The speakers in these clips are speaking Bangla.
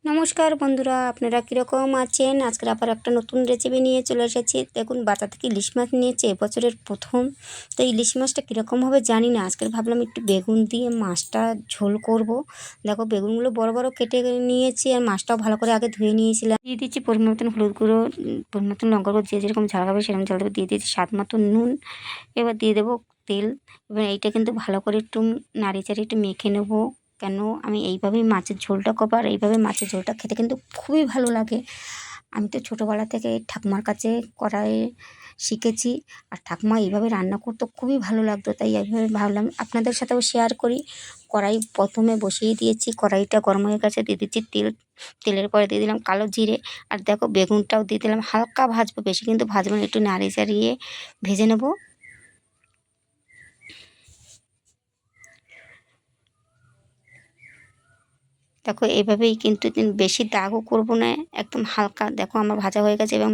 নমস্কার বন্ধুরা, আপনারা কীরকম আছেন? আজকের আবার একটা নতুন রেসিপি নিয়ে চলে এসেছি। দেখুন, বাজার থেকে ইলিশ মাছ নিয়েছে এবছরের প্রথম। তো ইলিশ মাছটা কীরকম হবে জানি না। আজকের ভাবলাম একটু বেগুন দিয়ে মাছটা ঝোল করব। দেখো, বেগুনগুলো বড় বড় কেটে নিয়েছি, আর মাছটাও ভালো করে আগে ধুয়ে নিয়েছিলাম। দিয়ে দিচ্ছি পরিমাণ মতন হলুদ গুঁড়ো, পরিমাণ মতন লঙ্কা গুঁড়ো, যে যেরকম ঝাল খাবে সেরকম ঝাল দেবো। দিয়ে দিয়েছি স্বাদ মতো নুন। এবার দিয়ে দেবো তেল। এবার এইটা কিন্তু ভালো করে একটু নাড়ি চাড়িয়ে একটু মেখে নেবো। কেন আমি এইভাবেই মাছের ঝোলটা করবো, আর এইভাবে মাছের ঝোলটা খেতে কিন্তু খুবই ভালো লাগে। আমি তো ছোটোবেলা থেকে ঠাকুমার কাছে কড়াই শিখেছি, আর ঠাকুমা এইভাবে রান্না করতো, খুবই ভালো লাগতো। তাই এইভাবে ভাবলাম আপনাদের সাথেও শেয়ার করি। কড়াই প্রথমে বসিয়ে দিয়েছি, কড়াইটা গরম হয়ে গেছে, দিয়ে দিচ্ছি তেল। তেলের পরে দিয়ে দিলাম কালো জিরে, আর দেখো বেগুনটাও দিয়ে দিলাম। হালকা ভাজবো, বেশি কিন্তু ভাজবো না, একটু নাড়িয়ে চাড়িয়ে ভেজে নেবো। দেখো, এভাবেই কিন্তু বেশি দাগও করবো না, একদম হালকা। দেখো আমার ভাজা হয়ে গেছে, এবং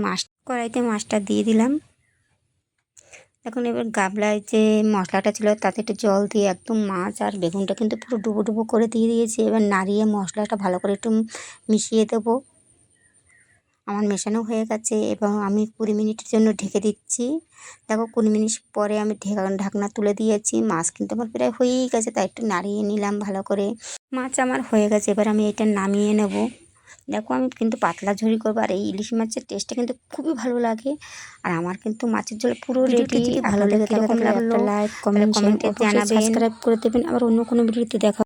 কড়াইতে মাছটা দিয়ে দিলাম। এখন এবার গামলায় যে মশলাটা ছিল তাতে একটু জল দিয়ে একদম মাছ আর বেগুনটা কিন্তু পুরো ডুবো ডুবো করে দিয়ে দিয়েছি। এবার নাড়িয়ে মশলাটা ভালো করে একটু মিশিয়ে দেবো। আমার মেশানো হয়ে গেছে, এবং আমি 20 মিনিটের জন্য ঢেকে দিচ্ছি। দেখো, 20 মিনিট পরে আমি ঢাকনা তুলে দিয়েছি। মাছ কিন্তু আমার প্রায় হয়েই গেছে, তাই একটু নাড়িয়ে নিলাম ভালো করে। মাছ আমার হয়ে গেছে, এবার আমি এটা নামিয়ে নেব। দেখো, আমি কিন্তু পাতলা ঝুরি করবো, আর এই ইলিশ মাছের টেস্টটা কিন্তু খুবই ভালো লাগে। আর আমার কিন্তু মাছের ঝোল পুরো রেডি। ভালো লেগে থাকে তাহলে একটা লাইক, কমেন্ট জানাবেন, সাবস্ক্রাইব করে দেবেন। আবার অন্য কোনো ভিডিওতে দেখা